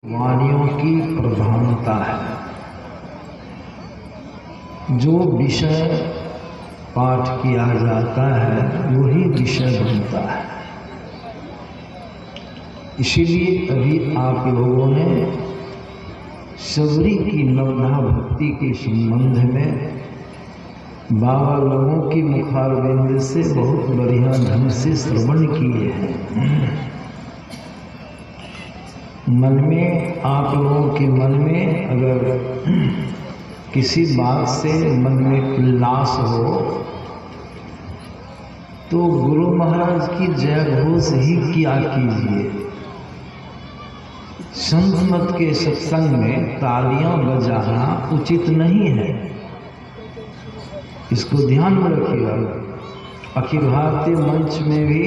वाणियों की प्रधानता है। जो विषय पाठ किया जाता है वही विषय बनता है। इसीलिए अभी आप लोगों ने सबरी की नवधा भक्ति के संबंध में बाबा लोगों की मुखारबिंद से बहुत बढ़िया ढंग से श्रवण किए हैं। मन में आप लोगों के मन में अगर किसी बात से मन में उल्लास हो तो गुरु महाराज की जय घोष ही किया कीजिए। संत मत के सत्संग में तालियां बजाना उचित नहीं है, इसको ध्यान में रखिएगा। अखिल भारतीय मंच में भी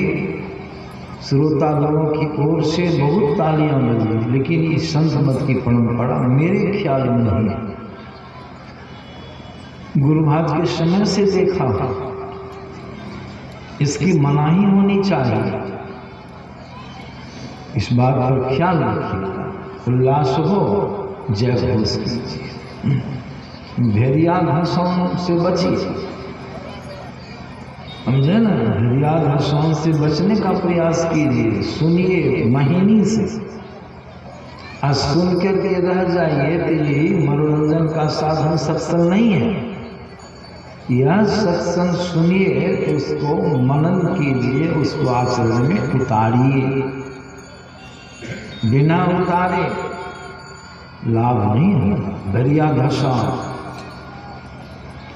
श्रोता लोगों की ओर से बहुत तालियां बजी, लेकिन इस संत मत की परंपरा मेरे ख्याल में नहीं है। गुरु महाराज के समय से देखा, इसकी मनाही होनी चाहिए। इस बात पर ख्याल रखिएगा। उल्लास हो जय घोष कीजिए, भेड़िया घसों से बचिए। समझे ना, भेड़िया घसों से बचने का प्रयास कीजिए। सुनिए महीनी से, आज सुन करके रह जाइए तो यही मनोरंजन का साधन सत्संग नहीं है। यह सत्संग सुनिए तो उसको मनन कीजिए, उसको आचरण में उतारिए। बिना उतारे लाभ नहीं है। भेड़िया घसा,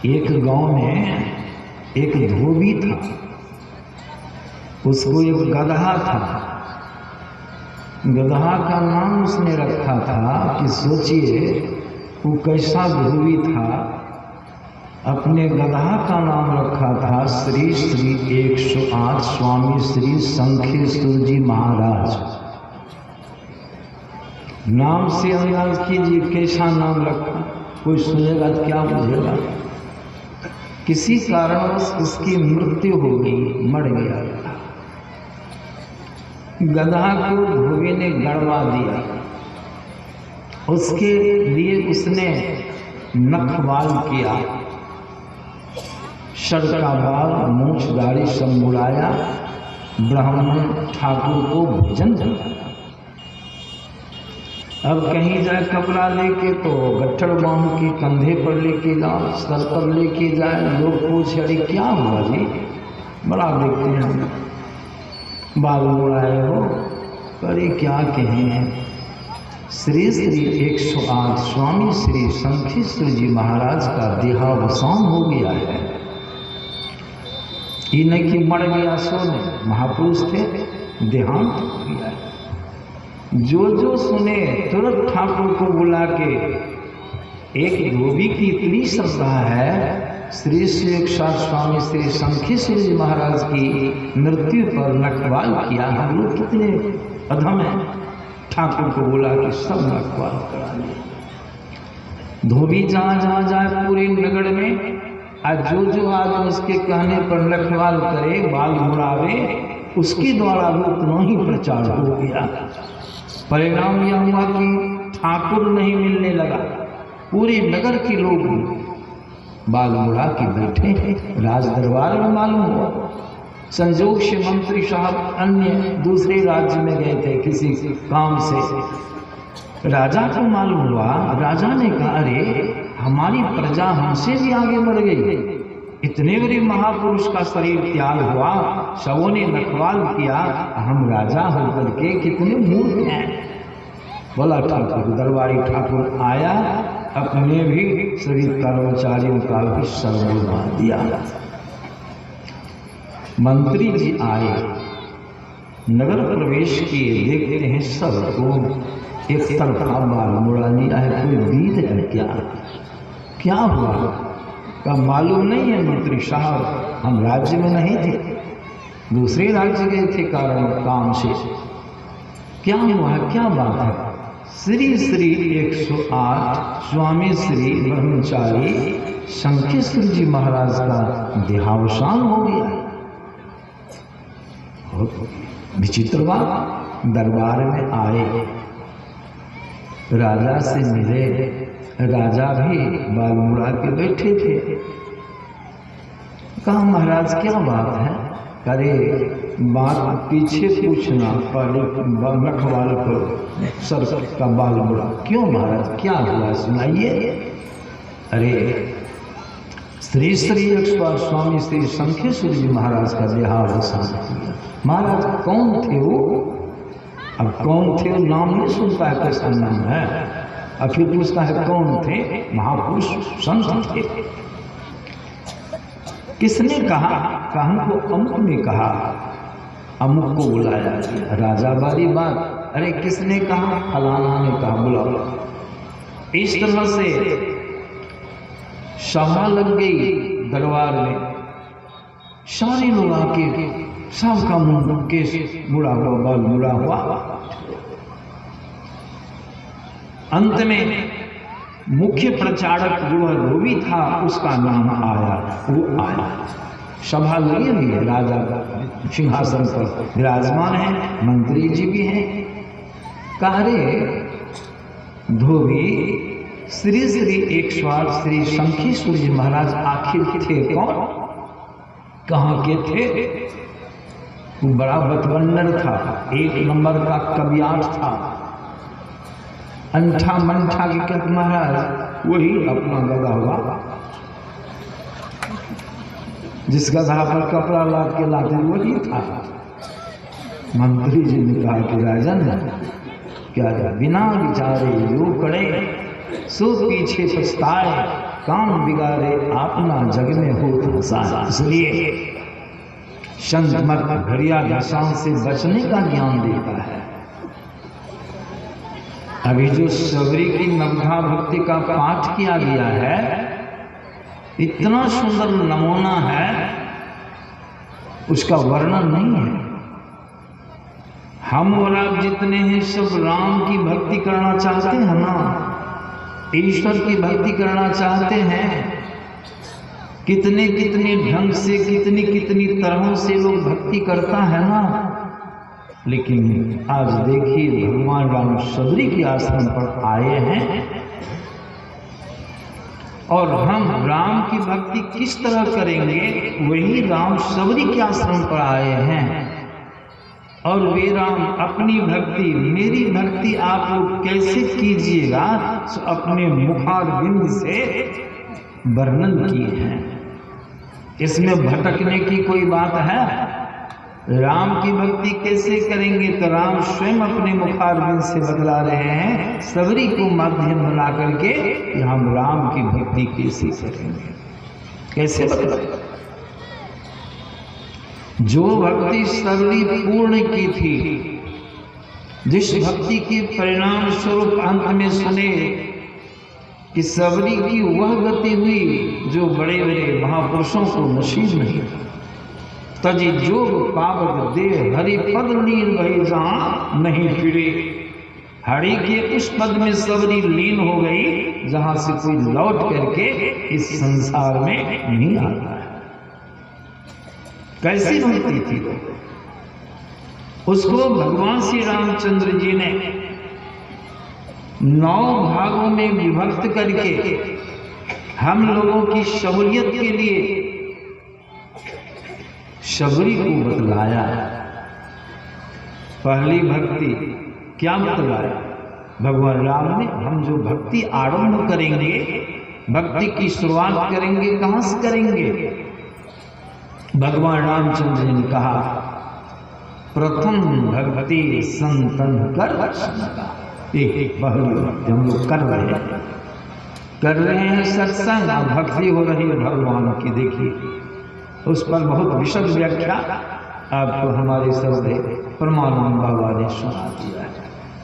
एक गांव में एक धोबी था, उसको एक गदहा था। गदहा का नाम उसने रखा था कि सोचिए वो कैसा धोबी था। अपने गदहा का नाम रखा था श्री श्री 108 स्वामी श्री शंखेश्वर जी महाराज। नाम से अंदाज कीजिए कैसा नाम रखा। कोई सुनेगा तो क्या बुझेगा। किसी कारणवश उसकी मृत्यु हो गई, मर गया। गदहा को धोबी ने गड़वा दिया। उसके लिए उसने नखवाल किया, सर का बाल मूछ दाढ़ी सब मुड़ाया, ब्राह्मण ठाकुर को भोजन दिया। अब कहीं जाए कपड़ा लेके तो गट्ठर बांध के कंधे पर लेके जाओ, सर पर लेके जाए। लोग पूछे अरे क्या हुआ जी, बड़ा देखते हैं बाल मुड़ाए हो। अरे क्या कहें, श्री श्री 108 स्वामी श्री शंखेश्वर जी महाराज का देहावसान हो गया है। ये नहीं कि मर गया सो नहीं, महापुरुष थे, देहांत हो गया है। जो जो सुने तुरंत ठाकुर को बुला के, एक धोबी की इतनी श्रद्धा है, श्री श्री 108 स्वामी श्री शंखेश्वर जी महाराज की मृत्यु पर नखवाल किया। हम लोग कितने अधम हैं, ठाकुर को बुला के सब नखवाल करा लिया। धोबी जहाँ जहाँ जाए पूरे नगर में, आज जो आदमी उसके कहने पर नखवाल करे, बाल मुड़ावे, उसके द्वारा भी उतना ही प्रचार हो गया। परिणाम यह हुआ कि ठाकुर नहीं मिलने लगा, पूरे नगर के लोग बाल मुड़ा के बैठे। राज दरबार में मालूम हुआ, संजोग से मंत्री साहब अन्य दूसरे राज्य में गए थे किसी काम से। राजा को मालूम हुआ, राजा ने कहा अरे हमारी प्रजा हमसे भी आगे बढ़ गई। इतने बड़े महापुरुष का शरीर त्याग हुआ, सबों ने नखवाल किया, हम राजा होकर के कितने मूर्ख हैं। बोला ठाकुर, दरबारी ठाकुर आया, अपने भी सभी कर्मचारियों का भी सम्मान दिया। मंत्री जी आए, नगर प्रवेश किए, देखते हैं सबको एक तरफा बाल मुड़ा लिया है। कोई बीत है क्या हुआ? का मालूम नहीं है मंत्री साहब, हम राज्य में नहीं थे, दूसरे राज्य गए थे कारण काम से। क्या हुआ है, क्या बात है? श्री श्री 108 स्वामी श्री ब्रह्मचारी शंखेश्वर जी महाराज का देहावसान हो गया। बहुत विचित्र बात। दरबार में आए, राजा से मिले। राजा भी बाल मुड़ा के बैठे थे। कहा महाराज क्या बात है? अरे बात पीछे पूछना, पहले रखवाल पर सर का बाल मुड़ा। क्यों महाराज, क्या हुआ, सुनाइए। अरे श्री श्री स्वामी श्री शंखेश्वर जी महाराज का देहावसान किया। महाराज कौन थे वो? अब कौन थे, नाम नहीं सुनता है, कैसा नाम है। अब फिर पूछता है कौन थे? महापुरुष संत थे। किसने कहा? हमको अमुक ने कहा, अमुक को बुलाया। राजा बारी बात, अरे किसने कहा? फलाना ने कहा, बुलाओ। इस तरह से सभा लग गई दरबार में। सारे लोग आके, सबका मुंह केस मुड़ा हुआ, बाल मुड़ा हुआ। अंत में मुख्य प्रचारक जो रोवी था उसका नाम आया। वो आया, सभा लगी हुई है, राजा सिंहासन पर विराजमान है, मंत्री जी भी हैं। कहा रे धोबी, श्री श्री 108 श्री शंखेश्वर जी महाराज आखिर थे कौन? कहाँ के थे? वो बड़ा बतवंडर था, एक नंबर का कवियार था, अंठा मंठा के क्या महाराज, वही अपना गधा हुआ, जिस गधा पर कपड़ा लाद के लाते वही था। मंत्री जी ने कहा कि राजन क्या बिना विचारे यो करे, सो पीछे पछताए, काम बिगाड़े अपना जग में हो फंसा। इसलिए संत मत घड़िया घसान से बचने का ज्ञान देता है। अभी जो सबरी की नवधा भक्ति का पाठ किया गया है, इतना सुंदर नमूना है, उसका वर्णन नहीं है। हम और आप जितने हैं सब राम की भक्ति करना चाहते हैं ना, ईश्वर की भक्ति करना चाहते हैं। कितने कितने ढंग से, कितनी कितनी तरहों से लोग भक्ति करता है ना। लेकिन आज देखिए भगवान राम सबरी के आश्रम पर आए हैं और हम राम की भक्ति किस तरह करेंगे, वही राम सबरी के आश्रम पर आए हैं। और वे राम अपनी भक्ति, मेरी भक्ति आप लोग कैसे कीजिएगा, तो अपने मुखारबिंद से वर्णन किए हैं। इसमें भटकने की कोई बात है? राम की भक्ति कैसे करेंगे, तो राम स्वयं अपने मुखारबिंद से बतला रहे हैं, सबरी को माध्यम बना करके कि हम राम की भक्ति कैसे करेंगे, कैसे बतलाएंगे। जो भक्ति सबरी पूर्ण की थी, जिस भक्ति के परिणाम स्वरूप अंत में सुने कि सबरी की वह गति हुई जो बड़े बड़े महापुरुषों को नसीब नहीं। तजी जोग पावक देह हरि पद लीन भई जहां नहीं फिरे। हरि के उस पद में सबरी लीन हो गई जहां से कोई लौट करके इस संसार में नहीं आता है। कैसी भक्ति थी वो? उसको भगवान श्री रामचंद्र जी ने 9 भागों में विभक्त करके हम लोगों की सहूलियत के लिए सबरी को बतलाया। पहली भक्ति क्या बतलाया भगवान राम ने? हम जो भक्ति आरंभ करेंगे, भक्ति की शुरुआत करेंगे, कहां से करेंगे? भगवान रामचंद्र जी ने कहा प्रथम भक्ति संतन कर एक पहली हम लोग कर रहे हैं सत्संग, भक्ति हो रही है भगवान की। देखिए उस पर बहुत विशद व्याख्या आपको हमारे श्रद्धेय परमानंद बाबा ने सुना दिया है।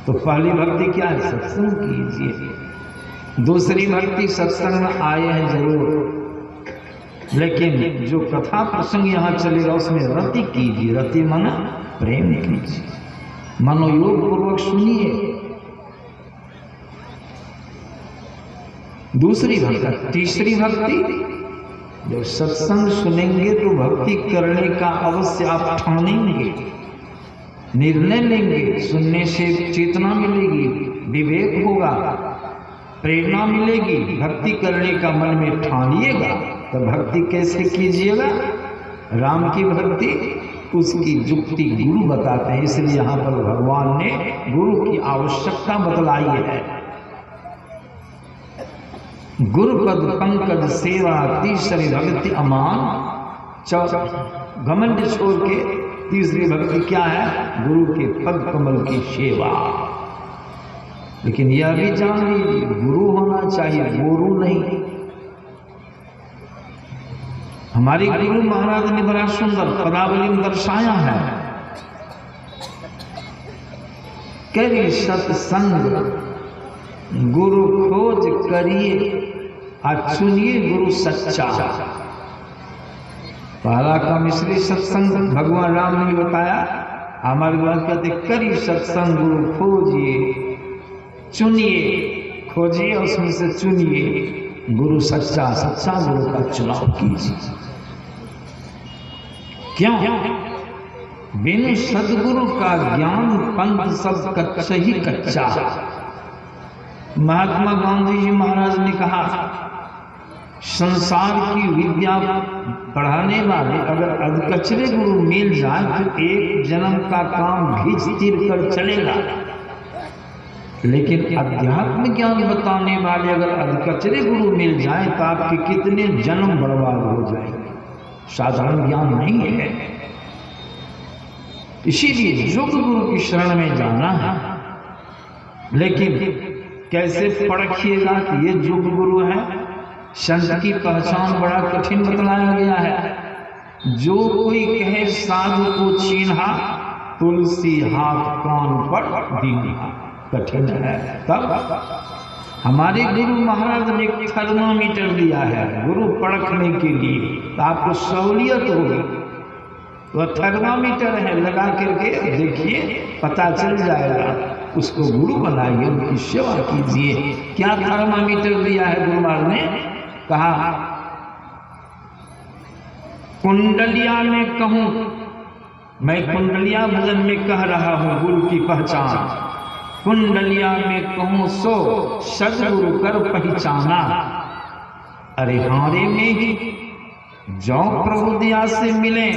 तो पहली भक्ति क्या है? सत्संग कीजिए। दूसरी भक्ति सत्संग में आए हैं जरूर, लेकिन जो कथा प्रसंग यहाँ चलेगा उसमें रति कीजिए। रति माना प्रेम कीजिए, मनोयोग पूर्वक सुनिए। दूसरी भक्ति। तीसरी भक्ति, जब सत्संग सुनेंगे तो भक्ति करने का अवश्य आप ठानेंगे, निर्णय लेंगे, सुनने से चेतना मिलेगी, विवेक होगा, प्रेरणा मिलेगी, भक्ति करने का मन में ठानिएगा, तो भक्ति कैसे कीजिएगा? राम की भक्ति, उसकी जुक्ति गुरु बताते हैं। इसलिए यहाँ पर भगवान ने गुरु की आवश्यकता बतलाई है। गुरुपद पंकज सेवा तीसरी भक्ति अमान, घमंड छोड़ के तीसरी भक्ति क्या है? गुरु के पद कमल की सेवा। लेकिन यह भी जान लीजिए, गुरु होना चाहिए, गुरु नहीं। हमारे गुरु महाराज ने बड़ा सुंदर पदावली में दर्शाया है, करी सत्संग गुरु खोज करिए और चुनिए गुरु सच्चा। पहला काम इसलिए सत्संग भगवान राम ने बताया, हमारे बात कहते करी सत्संग गुरु खोजिए, चुनिए, खोजिए उसमें से चुनिए गुरु सच्चा। सच्चा गुरु का चुनाव कीजिए। क्यों? बिनु सदगुरु का ज्ञान पंथ सब कच्चा ही कच्चा। महात्मा गांधी जी महाराज ने कहा, संसार की विद्या पढ़ाने वाले अगर अधकचरे गुरु मिल जाए तो एक जन्म का काम घिच तीर कर चलेगा, लेकिन अध्यात्म ज्ञान बताने वाले अगर अधकचरे गुरु मिल जाए तो आपके कितने जन्म बर्बाद हो जाएंगे। साधारण ज्ञान नहीं है। इसीलिए योग गुरु की शरण में जाना है। लेकिन कैसे परखिएगा कि ये योग गुरु है? संत की पहचान बड़ा कठिन बतलाया गया है। जो कोई कहे साधु को चिन्हा, तुलसी हाथ कान पर दीन्हा, कठिन है। तब हमारे गुरु महाराज ने एक थर्मामीटर दिया है गुरु परखने के लिए, तो आपको सहूलियत होगी। तो थर्मामीटर है, लगा करके देखिए, पता चल जाएगा। उसको गुरु बनाइए, उनकी सेवा कीजिए। क्या थर्मामीटर दिया है गुरु महाराज ने? कहा, कुंडलिया में कहूं, मैं कुंडलिया भजन में कह रहा हूं गुरु की पहचान। कुंडलिया में कहूं सो सदगुरु कर पहचाना। अरे हारे में ही जो प्रभु दया से मिले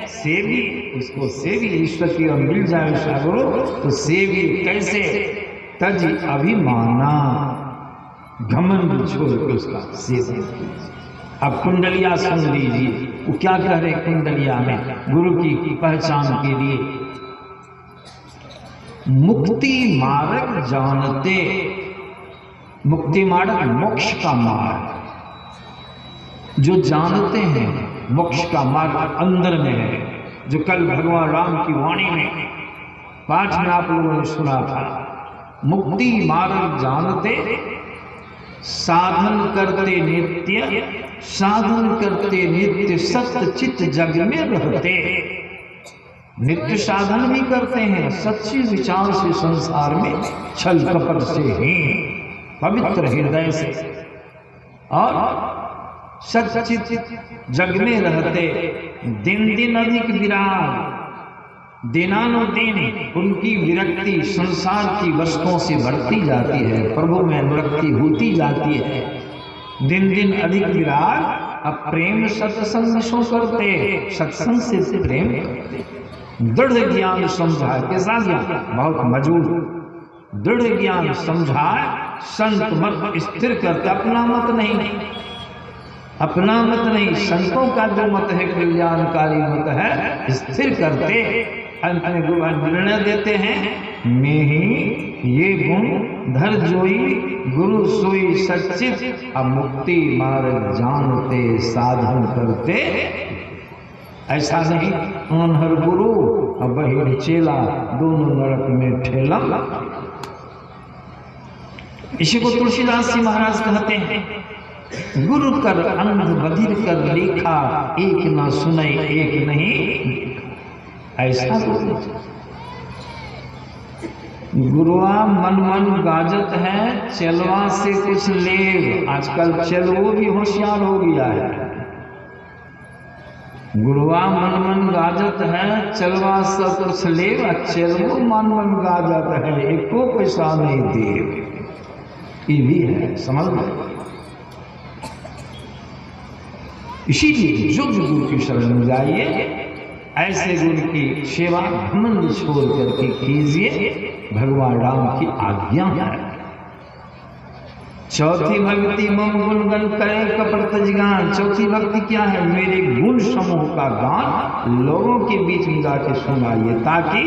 सेवी, उसको सेवी ईश्वर की और मिल जाए सागरो तो सेवी कैसे? तज अभिमाना, घमंड छोड़ के उसका सेवा। अब कुंडलिया सुन लीजिए, वो क्या कह रहे कुंडलिया में गुरु की पहचान के लिए। मुक्ति मार्ग जानते, मुक्ति मार्ग मोक्ष का मार्ग, जो जानते हैं मोक्ष का मार्ग अंदर में है, जो कल भगवान राम की वाणी में पाठ में आप लोगों ने सुना था। मुक्ति मार्ग जानते, साधन करते नित्य, साधन करते नित्य, सत्य चित्त जग में रहते। नित्य साधन भी करते हैं, सच्चे विचार से संसार में छल कपट से ही पवित्र हृदय से, और सच्चित जग में रहते। दिन दिन अधिक विराग, दिनानुदिन उनकी विरक्ति संसार की वस्तुओं से बढ़ती जाती है, प्रभु में अनुरक्ति होती जाती है। दिन दिन अधिक विराग, अब प्रेम सत्संग सो करते, सत्संग से प्रेम करते। दृढ़ ज्ञान समझाए, कैसा ज्ञान? बहुत मजबूत दृढ़ ज्ञान समझाए, संत मत स्थिर करते। अपना मत नहीं, अपना मत नहीं, संतों का जो मत है कल्याणकारी मत है, स्थिर करते। अंत में गुरु निर्णय देते हैं, मैं ही ये गुण धर जोई, गुरु सोई सच्चित, अब मुक्ति मार्ग जानते, साधन करते। ऐसा नहीं अनहर गुरु और बहिर चेला, दोनों नरक में ठेला। इसी को तुलसीदास जी महाराज कहते हैं, गुरु कर अंध बधिर कर लेखा, एक ना सुने एक नहीं। ऐसा गुरुआ मन मन गाजत है, चलवा से कुछ ले। आजकल चलवो भी होशियार हो गया है। गुरुआ मन मन गाजत है, चलवा सब कुछ लेवा, चलवो मन मन गाजत है, एको पैसा नहीं दे। ये भी है, समझ लो। इसीलिए जो गुरु की शरण में जाइए, ऐसे गुरु की सेवा घमंड छोड़ करके कीजिए, भगवान राम की आज्ञा है। चौथी भक्ति मम गुण गण करे कपट गान। चौथी भक्ति क्या है? मेरे गुण समूह का गान लोगों के बीच में जाके सुनाइए, ताकि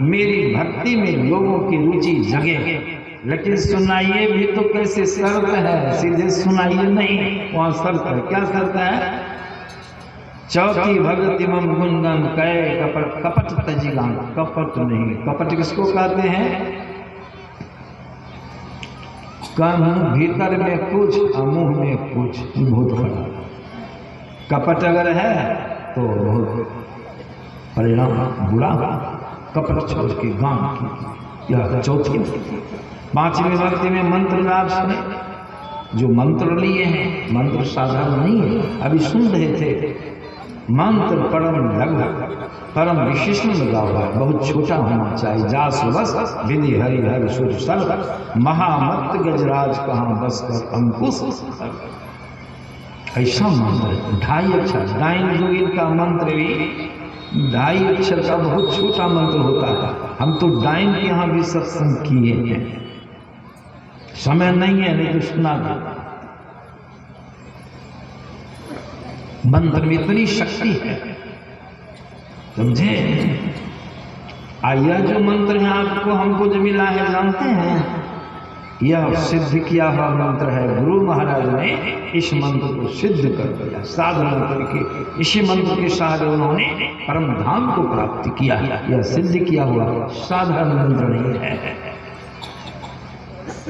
मेरी भक्ति में लोगों की रुचि जगे। लेकिन सुनाइए भी तो कैसे? शर्त है, सीधे सुनाइए नहीं, वहां शर्त है। क्या शर्त है? चौथी भक्ति मम गुण गण करे कपट कपट तजिगान। कपट नहीं, कपट किसको कहते हैं? कान भीतर में कुछ और मुंह में कुछ, बहुत खराब। कपट अगर है तो बहुत परिणाम बुरा। कपट छोड़ के गान की, यह चौथी। पांचवी भक्ति में मंत्र जाप सुने। जो मंत्र लिए हैं, मंत्र साधारण नहीं है। अभी सुन रहे थे, मंत्र परम लगभग परम विशिष्ट लगा हुआ है, बहुत छोटा होना चाहिए। जा सुबस विधि हरि हरि सुर सर, महामत गजराज कहाँ बस कर अंकुश। ऐसा मंत्र 2.5 अक्षर। डाइन जोगिन का मंत्र भी 2.5 अक्षर का बहुत छोटा मंत्र होता है। हम तो डाइन के यहाँ भी सत्संग किए हैं, समय नहीं है, नहीं तो सुना दो। मंत्र में इतनी शक्ति है, समझे? आया जो मंत्र है आपको हमको जो मिला है, जानते हैं? यह सिद्ध किया हुआ मंत्र है। गुरु महाराज ने इस मंत्र को सिद्ध कर दिया, साधना करके इसी मंत्र के सहारे उन्होंने परम धाम को प्राप्त किया। यह सिद्ध किया हुआ साधारण मंत्र नहीं है।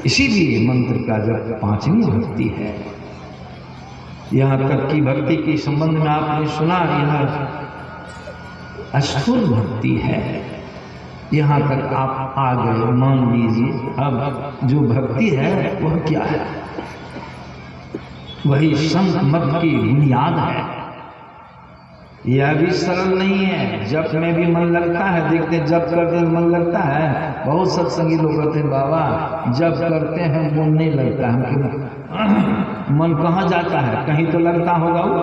इसीलिए मंत्र का जब 5वीं भक्ति है। यहाँ तक की भक्ति के संबंध में आपने सुना, यह स्थूल भक्ति है। यहाँ तक आप आ गए, मान लीजिए। अब जो भक्ति है वह क्या है? वही संत मत की बुनियाद है। यह भी सरल नहीं है। जप में भी मन लगता है, देखते जप करते मन लगता है। बहुत सत्संगी लोग कहते हैं, बाबा जप करते हैं मन नहीं लगता है। मन कहाँ जाता है? कहीं तो लगता होगा। वो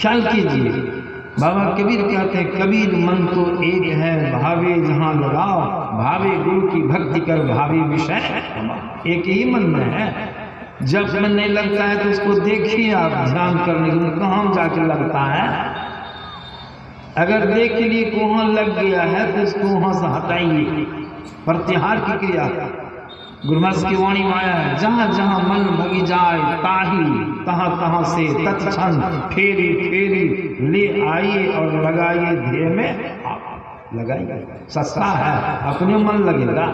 ख्याल कीजिए, बाबा कबीर कहते हैं, कबीर मन तो एक है, भावे जहाँ लगाओ, भावे गुरु की भक्ति कर, भावे विषय एक ही मन में है। जब मन नहीं लगता है तो उसको देखिए आप, ध्यान करने के लिए कहाँ जाके लगता है। अगर देख लिए को वहां लग गया है तो इसको वहां से हटाइए। प्रत्याहार की क्रिया गुरुमस की वाणी माया है। जहां जहां मन भगी जाए, ताही तहां तहां से तत्क्षण फेरी फेरी ले आइए और लगाइए ध्येय में। आप लगाइए, सस्ता है, अपने मन लगेगा।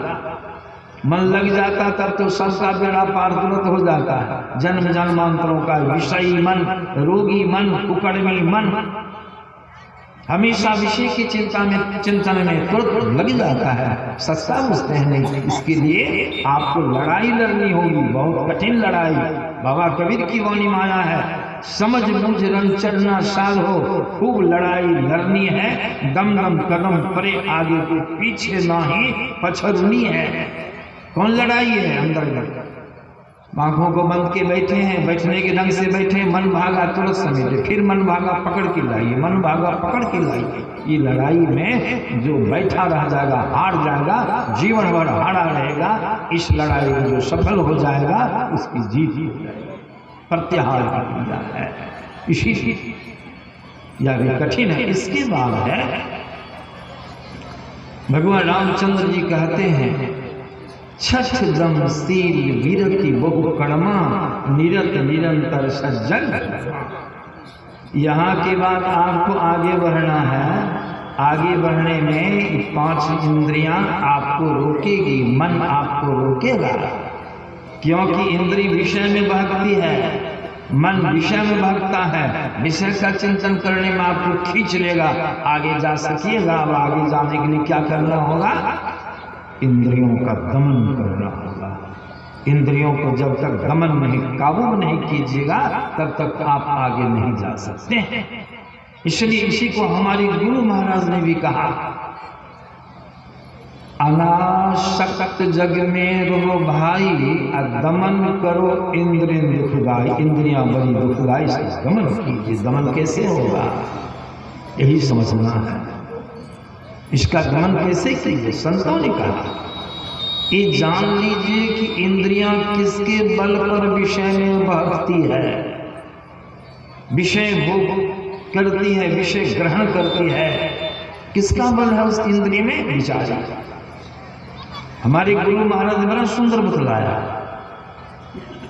मन लग जाता तब तो सबका बेड़ा पार तुरंत हो जाता है। जन्म जन्मांतरों का विषयी मन, रोगी मन, कुकड़मी मन हमेशा विषय की चिंतन में तुरंत लग जाता है। सस्ता बुझते हैं नहीं। इसके लिए आपको लड़ाई लड़नी होगी, बहुत कठिन लड़ाई। बाबा कबीर की वाणी माया है, समझ बूझ रंग चढ़ना साल हो, खूब लड़ाई लड़नी है। दम दम कदम परे आगे के पीछे ना ही पछड़नी है। कौन लड़ाई है? अंदर आंखों को बंद के बैठे हैं, बैठने के ढंग से बैठे, मन भागा तुरंत समेटे, फिर मन भागा पकड़ के लाइए, मन भागा पकड़ के लाइए। ये लड़ाई में जो बैठा रह जाएगा हार जाएगा, जीवन भर हारा रहेगा। इस लड़ाई में जो सफल हो जाएगा उसकी जीत हो जाएगी। प्रत्याहार की क्रिया है, इसी यह भी कठिन है। इसके बाद है भगवान रामचंद्र जी कहते हैं, छठ दम सील विरति बहु कर्मा, निरत निरंतर सज्जन। यहाँ के बाद आपको आगे बढ़ना है। आगे बढ़ने में 5 इंद्रियां आपको रोकेगी, मन आपको रोकेगा। क्योंकि इंद्रिय विषय में भागती है, मन विषय में भागता है। विषय का चिंतन करने में आपको खींच लेगा, आगे जा सकिएगा। अब आगे जाने के लिए क्या करना होगा? इंद्रियों का दमन करना होगा। इंद्रियों को जब तक दमन नहीं, काबू में नहीं कीजिएगा, तब तक आप आगे नहीं जा सकते हैं। इसलिए इसी को हमारी गुरु महाराज ने भी कहा, अनासक्त जग में रहो भाई, दमन करो इंद्रिय दुखदाई। इंद्रियां बड़ी दुखदाई, दमन कीजिए। दमन कैसे होगा, यही समझना है। इसका दमन कैसे कीजिए, संतों ने कहा, ये जान लीजिए कि इंद्रियां किसके बल पर विषय में भागती है, विषय भोग करती है, विषय ग्रहण करती है। किसका बल है उस इंद्रिय में, विचार। हमारे गुरु महाराज ने बड़ा सुंदर बतलाया,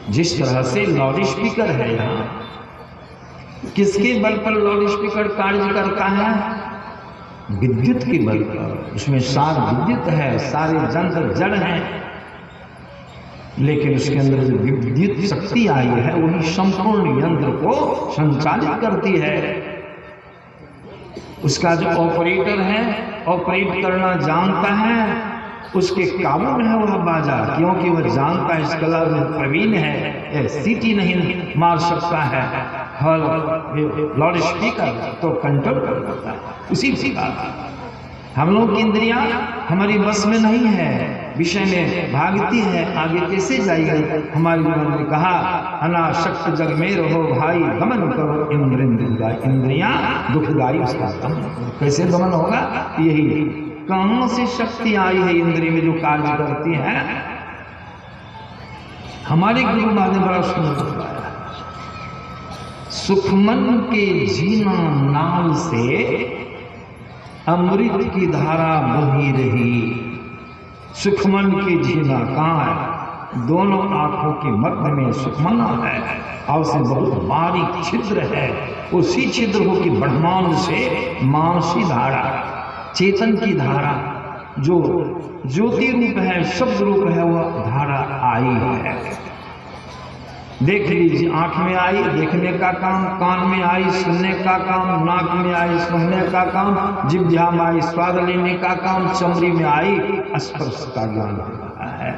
जिस तरह से लाउड स्पीकर है, यहाँ किसके बल पर लाउड स्पीकर कार्य करता है, विद्युत के बल पर। उसमें सार विद्युत है, सारे यंत्र जड़ हैं, लेकिन उसके अंदर जो विद्युत शक्ति आई है वही संपूर्ण यंत्र को संचालित करती है। उसका जो ऑपरेटर है, ऑपरेट करना जानता है, उसके काबू में है वह बाजा, क्योंकि वह जानता है इस कला में प्रवीण है, सीटी नहीं मार सकता है, हल लाउड स्पीकर तो कंट्रोल कर सकता है। उसी बात हम लोग की इंद्रियां हमारी बस में नहीं है, विषय में भागती है, आगे कैसे जाएगी। हमारे गुरु ने कहा, अनासक्त जग में रहो भाई, दमन करो इंद्रिय दुखदाई। इंद्रियां दुखदाई, उसका दमन करो। कैसे दमन होगा, यही कहां से शक्ति आई है इंद्रिय में जो कार्य करती है। हमारे गुरु महाराज ने बड़ा सुंदर बताया, सुखमन के जीना नाल से अमृत की धारा बही रही। सुखमन के जीना कहाँ है, दोनों आंखों के मध्य में सुखमना है, और उससे बहुत बारीक छिद्र है। उसी छिद्र को की ब्रह्मांड से मानसी धारा, चेतन की धारा, जो ज्योति रूप है, शब्द रूप है, वह धारा आई है। देख लीजिए, आंख में आई देखने का काम, कान में आई सुनने का काम, नाक में आई सुनने का काम, जिह्वा में आई स्वाद लेने का काम, चमड़ी में आई स्पर्श का ज्ञान हो रहा है।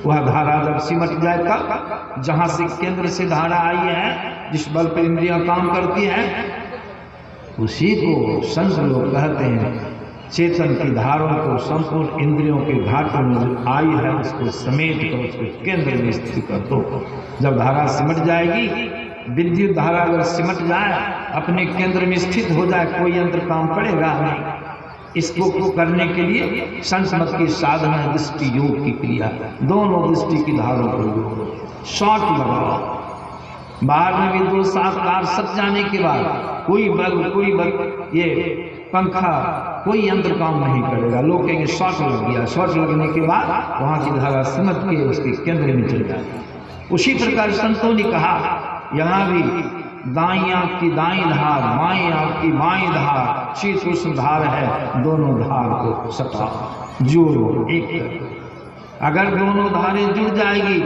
वह धारा जब सिमट जाए, तब जहां से केंद्र से धारा आई है, जिस बल पर इंद्रियां काम करती है, उसी को संत लोग कहते हैं चेतन की धारों को संपूर्ण इंद्रियों के घाटों में जो आई है उसको समेट कर उसको केंद्र में स्थित कर दो। जब धारा सिमट जाएगी, विद्युत धारा अगर सिमट जाए, अपने केंद्र में स्थित हो जाए, कोई यंत्र काम पड़ेगा नहीं। इसको करने के लिए संत मत की साधना है दृष्टि योग की क्रिया। दोनों दृष्टि की धारों को शॉर्ट लगाओ। बाहर में भी 2-7 सट जाने के बाद कोई बल ये पंखा कोई यंत्र काम नहीं करेगा। लोग कहेंगे शॉर्ट लग गया। शॉर्ट लगने के बाद वहां की धारा सिमट के उसके केंद्र में चल जाती। उसी प्रकार संतों ने कहा, यहाँ भी दाई आंख की दाई धार, बाई आंख की बाई धार, शीत उष्ण धार है, दोनों धार को सटा जोड़ो एक। अगर दोनों धारें जुड़ जाएगी,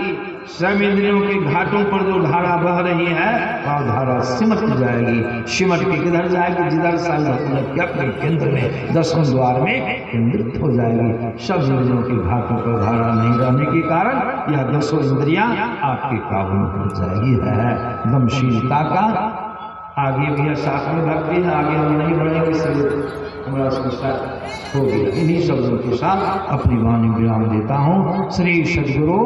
सब इंद्रियों के घाटों पर जो धारा बह रही है वह धारा सिमट जाएगी। सिमट के किधर जाएगी, जिधर अपने केंद्र में, 10वें द्वार में केंद्रित हो जाएगी। सब इंद्रियों के घाटों पर धारा नहीं रहने के कारण यह 10 इंद्रियां आपके काबू में हो जाएगी। है दमशीलता का। आगे भी साथ में भक्ति है, आगे हम नहीं बढ़ेंगे, इसलिए हमारा साथ हो गया। इन्हीं शब्दों के साथ अपनी वाणी विराम देता हूँ। श्री सद्गुरु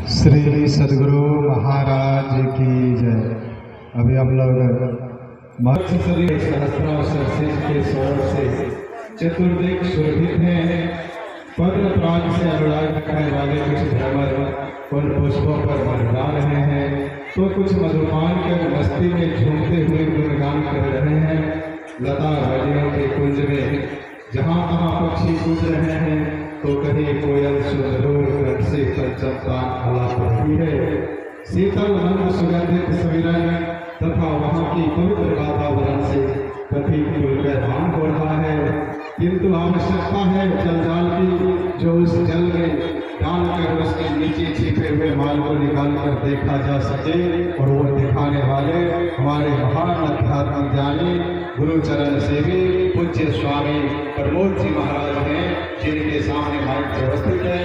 श्री सद्गुरु महाराज की जय। अभी हम लोग के स्वर से चतुर्दिक शोभित हैं। पद्म प्राण से अनुराग रखने वाले कुछ भ्रमर उन पुष्पों पर मंडरा रहे हैं, तो कुछ मधुपान कर मस्ती में झूमते हुए गुणगान कर रहे हैं। लता वादियों के कुंज में जहाँ तहाँ पक्षी कूद रहे हैं, तो कहीं कोयल सुमधुर से पंचमता आलाप रही है। शीतल मंद सुगंधित सविरन तथा वहाँ की पवित्र वातावरण से कभी खुलकर भान हो रहा है, किंतु आवश्यकता है जल की, जो उस जल में डालकर उसके नीचे छिपे हुए माल को निकाल कर देखा जा सके, और वो दिखाने वाले हमारे महान अध्यात्म ज्ञानी गुरु चरण सेवी पूज्य स्वामी प्रमोद जी महाराज हैं, जिनके सामने माइक व्यवस्थित है।